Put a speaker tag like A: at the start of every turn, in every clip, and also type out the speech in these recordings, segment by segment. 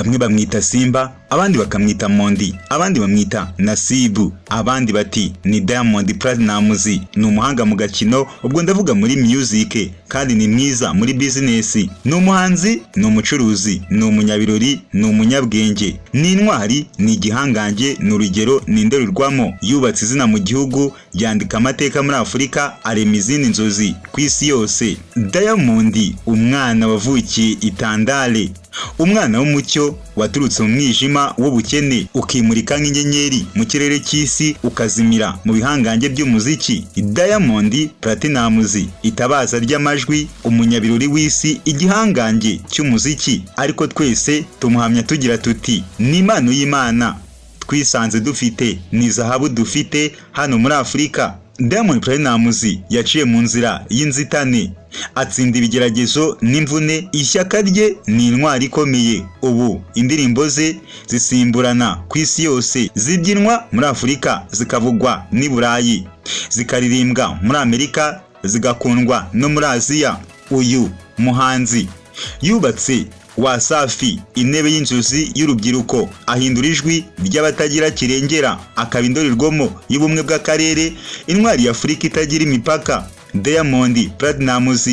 A: bamwe bamwita Simba, abandi bakamwita Mondi, abandi bamwita Nasibu, abandi bati ni Diamond Platnumz. Ni umuhanga mu gakino, ubwo ndavuga muri music, kandi ni mwiza muri business. Ni umuhanzi, ni umucuruzi, ni umunyabirori, ni umunyabwenge, ni intwari, ni igihangange, ni urugero, ni indorerwamo. Yubatse izina mu gihugu, yandika amateka muri Afurika, arema izindi nzozi ku isi yose. Diamond, umwana wavukiye Itandale, umwana w'umucyo waturutse mu mwijima w'ubukene ukimurika nk'inyenyeri mu kirere cy'isi, ukazimira mu bihangange by'umuziki. Diamond Platnumz, itabaza ry'amajwi, umunyabirori w'isi, igihangange cy'umuziki. Ariko twese tumuhamya tugira tuti ni impano y'Imana twisanze dufite, ni zahabu dufite hano muri Afurika. Diamond Platnumz yaciye mu nzira y'inzitane, atsinda ibigeragezo n'imvune. Ishyaka rye ni intwari ikomeye. Ubu indirimbo ze zisimburana ku isi yose, zibyinwa muri Afurika, zikavugwa n'i Burayi, zikaririmbwa muri Amerika, zigakundwa no muri Aziya. Uyu muhanzi yubatse Wasafi, intebe y'inzozi y'urubyiruko, ahindura ijwi ry'abatagira kirengera, akaba indorerwamo y'ubumwe bw'akarere, intwari y'Afurika itagira imipaka. Diamond Platnumz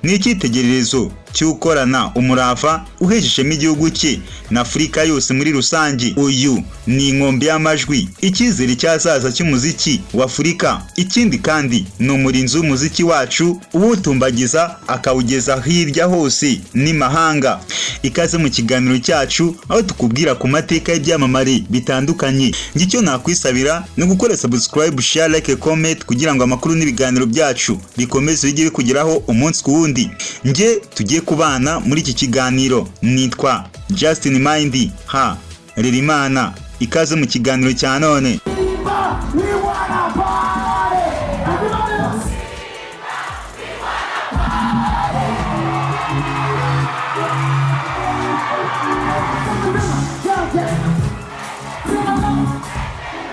A: ni icyitegererezo cy'ukorana umurava, uhejejemo igihugu cye na Afurika yose muri rusange. Uyu ni inkombe y'amajwi, icyizere cyazaza cy'umuziki wa Afurika. Ikindi kandi ni umurinzi w'umuziki wacu, uwutumbagiza akawugeza hirya hose n'imahanga. Ikaze mu kiganiro cyacu, aho tukubwira ku mateka y'ibyamamare bitandukanye. Ngicyo nakwisabira no gukora subscribe, share, like, comment kugira ngo amakuru n'ibiganiro byacu bikomeze bijye bikugeraho umunsi ku wundi. Nge tugiye kubana muri iki kiganiro, nitwa Justin Mind ha Rerimana. Ikaze mu kiganiro cya none.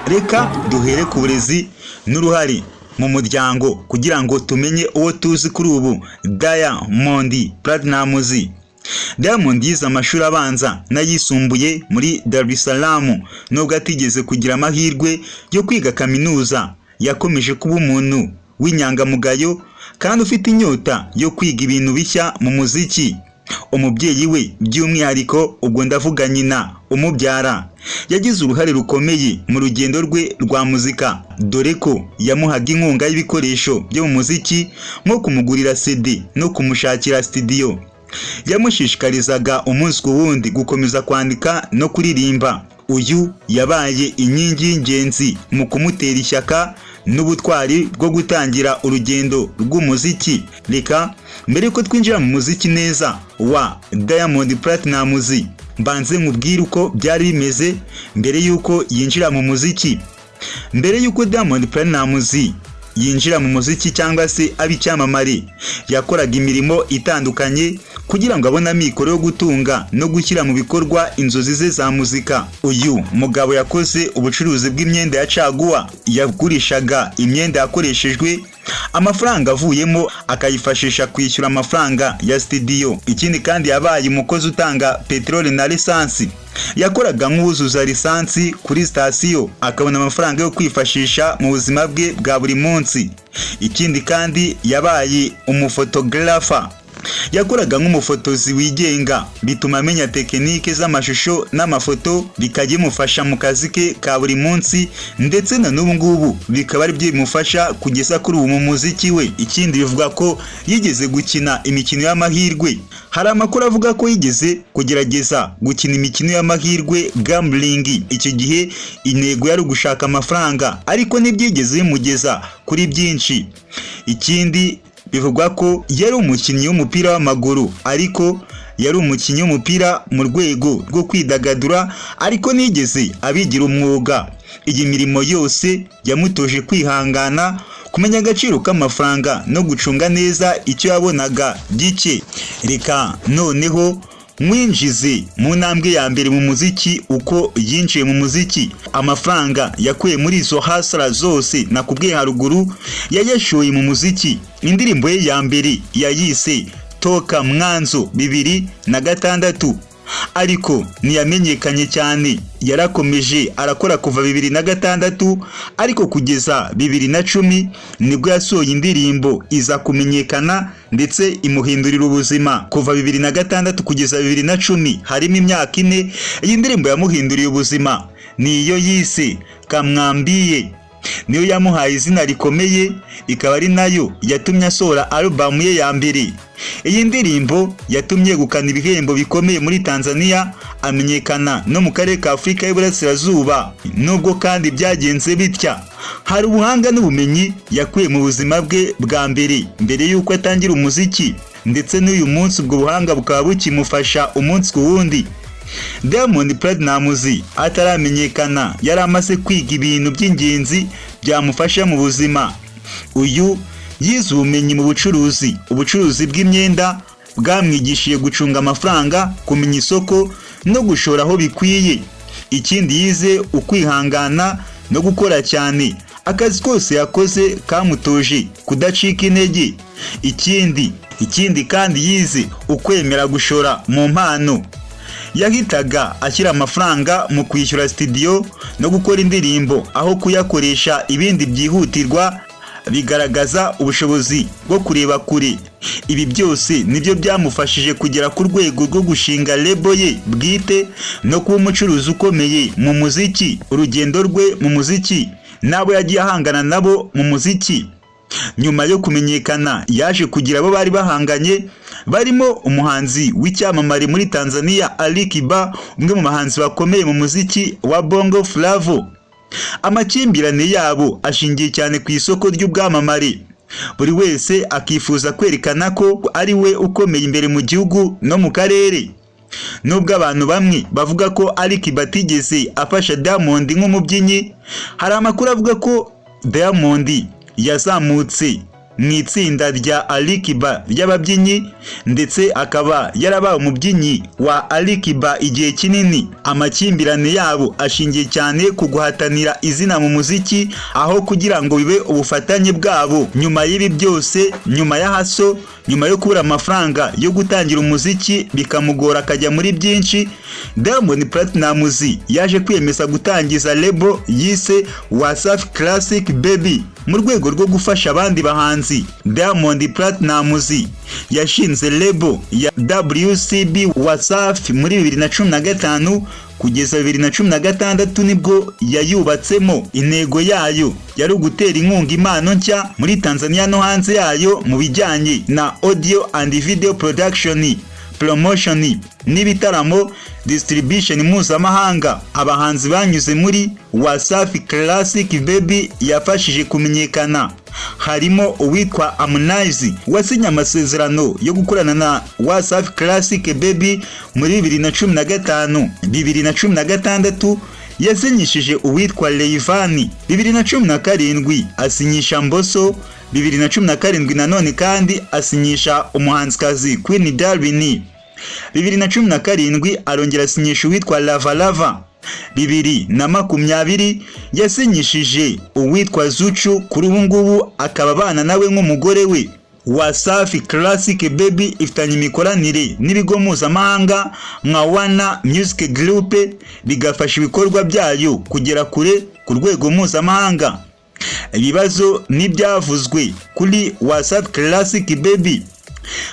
A: Reka duhere ku burezi n'uruhare mu muryango kugira ngo tumenye uwo tuzi kuri ubu. Diamond Platnumz. Diamond yize amashuri abanza n'ayisumbuye muri Dar es Salaam, nubwo atigeze kugira amahirwe yo kwiga kaminuza. Yakomeje kuba umuntu w'inyangamugayo kandi ufite inyota yo kwiga ibintu bishya mu muziki. Umubyeyi we by'umwihariko, ubwo ndavuga nyina umubyara, yagize uruhare rukomeye mu rugendo rwe rwa muzika, dore ko yamuhaga inkunga y'ibikoresho byo mu muziki nko kumugurira CD no kumushakira studio. Yamushishikarizaga umunsi ku wundi gukomeza kwandika no kuririmba. Uyu yabaye inkingi y'ingenzi mu kumutera ishyaka n'ubutwari bwo gutangira urugendo rw'umuziki. Reka mbere ko twinjira mu muziki neza wa Diamond Platnumz, mbanze nkubwire uko byari bimeze mbere yuko yinjira mu muziki. Mbere yuko Diamond Platnumz yinjira mu muziki cyangwa se abicyamamare, yakoraga imirimo itandukanye kugira ngo abone amikoro yo gutunga no gushyira mu bikorwa inzozi ze za muzika. Uyu mugabo yakoze ubucuruzi bw'imyenda ya caguwa, yagurishaga imyenda yakoreshejwe, amafaranga avuyemo akayifashisha kwishyura amafaranga ya studio. Ikindi kandi yabaye umukozi utanga peteroli na lisansi. Yakoraga nk'uwuzuza lisansi kuri sitasiyo, akabona amafaranga yo kwifashisha mu buzima bwe bwa buri munsi. Ikindi kandi yabaye umufotogarafa. Yakoraga nk'umufotozi wigenga, bituma amenya tekinike z'amashusho n'amafoto, bikajya bimufasha mu kazi ke ka buri munsi, ndetse na n'ubu ngubu bikaba ari byo bimufasha kugeza kuri ubu mu muziki we. Ikindi bivuga ko yigeze gukina imikino y'amahirwe. Hari amakuru avuga ko yigeze kugerageza gukina imikino y'amahirwe, gambling. Icyo gihe intego yari gushaka amafaranga, ariko ntibyigeze bimugeza kuri byinshi. Ikindi bivugwa ko yari umukinnyi w'umupira w'amaguru, ariko yari umukinnyi w'umupira mu rwego rwo kwidagadura, ariko nigeze abigira umwuga. Iyi mirimo yose yamutoje kwihangana, kumenya agaciro k'amafaranga no gucunga neza icyo yabonaga gike. Reka noneho mwinjize mu ntambwe ya mbere mu muziki, uko yinjiye mu muziki. Amafaranga yakuye muri izo hasara zose nakubwiye haruguru yayashoye mu muziki. Indirimbo ye ya mbere yayise Toka Mwanzo 2006, ariko ntiyamenyekanye cyane. Yarakomeje arakora kuva 2006 ariko kugeza 2010 nibwo yasohoye indirimbo iza kumenyekana ndetse imuhindurira ubuzima. Kuva 2006 kugeza 2010 harimo imyaka 4. Iyi ndirimbo yamuhinduriye ubuzima niyo yise Kamwambiye, niyo yamuhaye izina rikomeye, ikaba ari nayo yatumye asohora album ye ya mbere. Iyi ndirimbo yatumye yegukana ibihembo bikomeye muri Tanzania, amenyekana no mu karere ka Afurika y'Iburasirazuba. Nubwo kandi byagenze bitya, hari ubuhanga n'ubumenyi yakuye mu buzima bwe bwa mbere y'uko atangira umuziki, ndetse n'uyu munsi ubwo buhanga bukaba bukimufasha umunsi ku wundi. Diamond Platnumz ataramenyekana yari amaze kwiga ibintu by'ingenzi byamufasha mu buzima. Uyu yize ubumenyi mu ubucuruzi bw'imyenda, bwamwigishije gucunga amafaranga, kumenya isoko no gushora aho bikwiye. Ikindi yize ukwihangana no gukora cyane. Akazi kose yakoze kamutoje kudacika intege. Ikindi kandi yize ukwemera gushora mu mpano. Yahitaga ashyira amafaranga mu kwishyura studio no gukora indirimbo aho kuyakoresha ibindi byihutirwa, bigaragaza ubushobozi bwo kureba kure. Ibi byose nibyo byamufashije kugera ku rwego rwo gushinga label ye bwite no kuba umucuruzi ukomeye mu muziki. Urugendo rwe mu muziki nabo yagiye ahangana nabo mu muziki. Nyuma yo kumenyekana yaje kugira abo bari bahanganye, barimo umuhanzi w'icyamamare muri Tanzania Ali Kiba, umwe mu bahanzi bakomeye mu muziki wa Bongo Flava. Amakimbirane yabo ashingiye cyane ku isoko ry'ubwamamare. Buri wese akifuza kwerekana ko ari we ukomeye imbere mu gihugu no mu karere. Nubwo abantu bamwe bavuga ko Ali Kiba atigeze afasha Diamond nk'umubyinnyi, hari amakuru avuga ko Diamond yazamutse mu itsinda rya Ali Kiba ry'ababyinnyi, ndetse akaba yarabaye umubyinnyi wa Ali Kiba igihe kinini. Amakimbirane yabo ashingiye cyane ku guhatanira izina mu muziki aho kugira ngo bibe ubufatanye bwabo. Nyuma y'ibi byose, nyuma ya haso, nyuma yo kubura amafaranga yo gutangira umuziki bikamugora akajya muri byinshi, Diamond Platnumz yaje kwiyemeza gutangiza label yise Wasafi Classic Baby. Mu rwego rwo gufasha abandi bahanzi, Diamond Platnumz yashinze label ya WCB Wasafi muri 2015 kugeza 2016 nibwo yayubatsemo. Intego yayo yari ugutera inkunga impano nshya muri Tanzania no hanze yayo mu bijyanye na audio and video production, promotion n'ibitaramo, distribution mpuzamahanga. Abahanzi banyuze muri Wasafi Classic Baby yafashije kumenyekana harimo uwitwa Harmonize wasinye amasezerano yo gukorana na Wasafi Classic Baby muri 2015. 2016 yasinyishije uwitwa Rayvanny. 2017 asinyisha Mbosso. 2017 nanone kandi asinyisha umuhanzikazi Queen Darwin. 2017 arongera asinyisha uwitwa Lava Lava. 2020 yasinyishije uwitwa Zuchu, kuri ubu ngubu akaba abana nawe nk'umugore we. Wasafi Classic Baby ifitanye imikoranire n'ibigo mpuzamahanga nka Wana Music Group, bigafasha ibikorwa byayo kugera kure ku rwego mpuzamahanga. Ibibazo n'ibyavuzwe kuri Wasafi Classic Baby.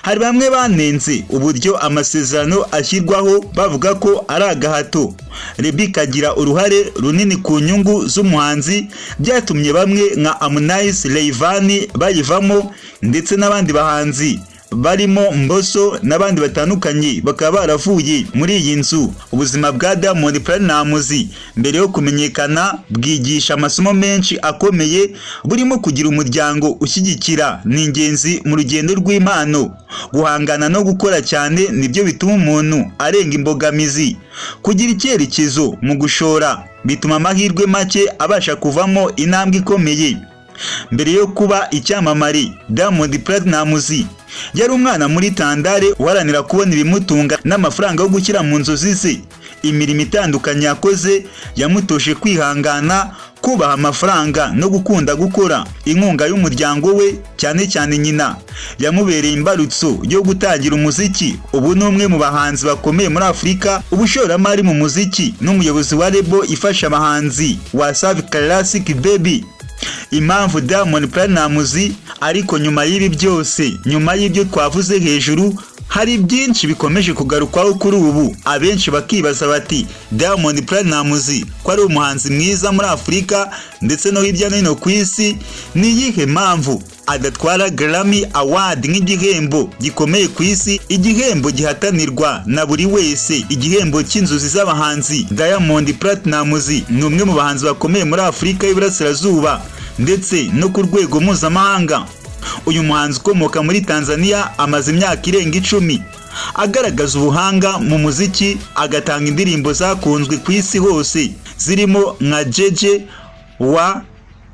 A: Hari bamwe banenze uburyo amasezerano ashyirwaho bavuga ko ari agahato. Rebi kagira uruhare runini ku nyungu z'umuhanzi, byatumye bamwe nka Harmonize, Rayvanny bayivamo, ndetse n'abandi bahanzi barimo Mbosso n'abandi batandukanye bakaba baravuye muri iyi nzu. Ubuzima bwa Diamond Platnumz mbere yo kumenyekana bwigisha amasomo menshi akomeye, burimo kugira umuryango ushyigikira ni ingenzi mu rugendo rw'impano. Guhangana no gukora cyane nibyo bituma umuntu arenga imbogamizi. Kugira icyerekezo mu gushora bituma amahirwe make abasha kuvamo intambwe ikomeye. Mbere yo kuba icyamamare, Diamond Platnumz yari umwana muri Tandale uharanira kubona ibimutunga n'amafaranga yo gushyira mu nzozi ze. imirimo itandukanye yakoze yamutoshe kwihangana, kubaha amafaranga no gukunda gukora. Inkunga y'umuryango we, cyane cyane nyina, yamubereye imbarutso yo gutangira umuziki. Ubu ni umwe mu bahanzi bakomeye muri Afurika, ubushoramari mu muziki n'umuyobozi wa label ifasha abahanzi Wasafi Classic Baby. Impamvu Diamond Platnumz ariko nyuma y'ibi byose, nyuma y'ibyo twavuze hejuru, hari byinshi bikomeje kugarukwaho kuri ubu. Abenshi bakibaza bati Diamond Platnumz ko ari umuhanzi mwiza muri Afurika ndetse no hirya no hino ku isi, ni iyihe mpamvu adatwara Grammy Award nk'igihembo gikomeye ku isi, igihembo gihatanirwa na buri wese, igihembo cy'inzozi z'abahanzi? Diamond Platnumz ni umwe mu bahanzi bakomeye muri Afurika y'Iburasirazuba ndetse no ku rwego mpuzamahanga. Uyu muhanzi ukomoka muri Tanzania amaze imyaka irenga 10 agaragaza ubuhanga mu muziki, agatanga indirimbo zakunzwe ku isi hose zirimo nka Jeje wa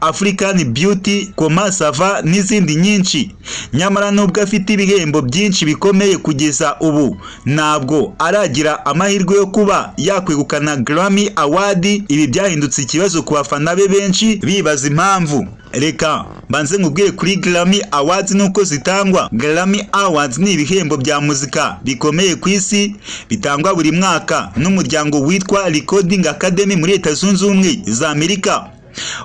A: African Beauty, Koma Sava n'izindi nyinshi. Nyamara nubwo afite ibihembo byinshi bikomeye kugeza ubu, ntabwo aragira amahirwe yo kuba yakwegukana Grammy Award. Ibi byahindutse ikibazo ku bafana be benshi bibaza impamvu. Reka banze nkubwire kuri Grammy Awards nuko zitangwa. Grammy Awards ni ibihembo bya muzika bikomeye ku isi, bitangwa buri mwaka n'umuryango witwa Recording Academy muri Leta Zunze Ubumwe za Amerika.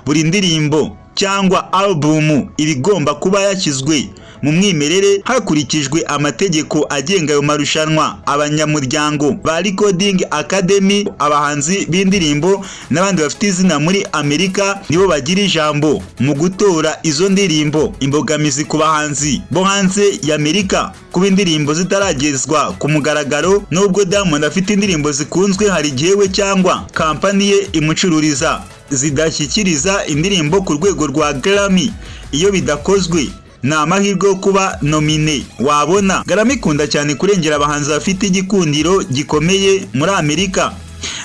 A: Buri ndirimbo cyangwa album ibigomba kuba yakizwe mu mwimerere hakurikijwe amategeko agenga ayo marushanwa. Abanyamuryango ba Recording Academy, abahanzi b'indirimbo n'abandi bafite izina muri Amerika nibo bagira ijambo mu gutora izo ndirimbo. Imbogamizi ku bahanzi bo hanze ya Amerika kuba indirimbo zitaragezwa ku mugaragaro. Nubwo Diamond afite indirimbo zikunzwe, hari igihe we cyangwa kampani ye imucururiza zidashyikiriza indirimbo ku rwego rwa Grammy. Iyo bidakozwe nta amahirwe yo kuba nomine wabona. Grammy ikunda cyane kurengera abahanzi bafite igikundiro gikomeye muri Amerika.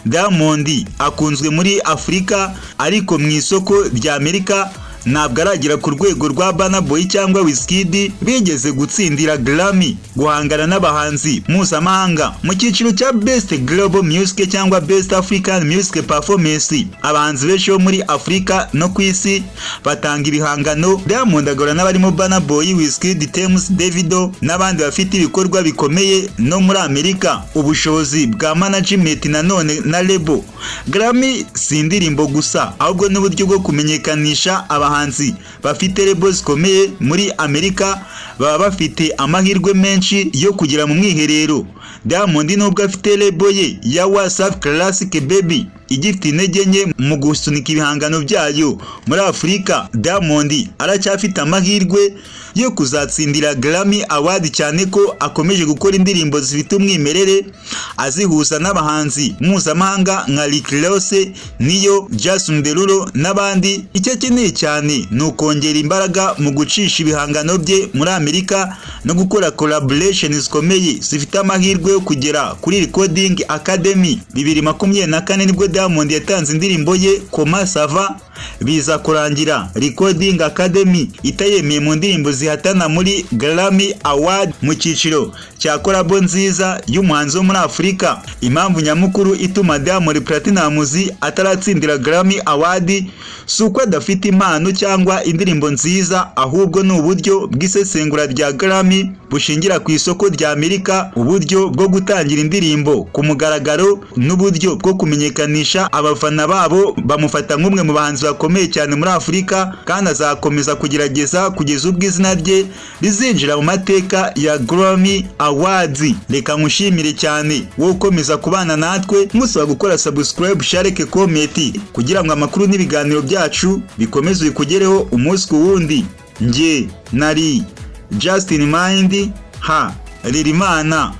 A: Diamond akunzwe muri Afurika, ariko mu isoko rya Amerika ntabwo aragera ku rwego rwa Burna Boy cyangwa Wizkid bigeze gutsindira Grammy, guhangana n'abahanzi mpuzamahanga. Mu cyiciro cya Best Global Music cyangwa Best African Music Performance, abahanzi benshi bo muri Afurika no ku isi batanga ibihangano. Diamond agora n'abarimo Burna Boy, Wizkid, Tems, Davido n'abandi bafite ibikorwa bikomeye no muri Amerika. Ubushobozi bwa management nanone na label. Grammy si indirimbo gusa, ahubwo n'uburyo bwo kumenyekanisha abahanzi bafite labels zikomeye muri Amerika. Baba bafite amahirwe menshi yo kugira mu mwiherero. Diamond nubwo afite label ye ya Wasafi Classic Baby igifite intege nke mu gusunika ibihangano byayo muri Afurika, Diamond aracyafite amahirwe yo kuzatsindira Grammy Award, cyane ko akomeje gukora indirimbo zifite umwimerere azihuza n'abahanzi mpuzamahanga nka Rick Ross, Niyo, Jason Derulo n'abandi. Icyo akeneye cyane ni ukongera imbaraga mu gucisha ibihangano bye muri Amerika no gukora collaborations zikomeye zifite amahirwe yo kugera kuri Recording Academy. 2024 nibwo Diamond yatanze indirimbo ye Koma Sava, biza kurangira Recording Academy itayemeye mu ndirimbo zihatana muri Grammy Award mu cyiciro cya collabo nziza y'umuhanzi wo muri Afurika. Impamvu nyamukuru ituma Diamond Platnumz ataratsindira Grammy Award si uko adafite impano cyangwa indirimbo nziza, ahubwo ni uburyo bw'isesengura rya Grammy bushingira ku isoko rya Amerika, uburyo bwo gutangira indirimbo ku mugaragaro n'uburyo bwo kumenyekanisha abafana babo. Bamufata nk'umwe mu bahanzi bakomeye cyane muri Afurika, kandi azakomeza kugerageza kugeza ubwo izina rye rizinjira mu mateka ya Grammy Awards. Reka nkushimire cyane wowe ukomeza kubana natwe, musaba gukora subscribe, share, comment kugira ngo amakuru n'ibiganiro byacu bikomeze bikugereho umunsi ku wundi. Nge nari Justin Mind ha Ririmana.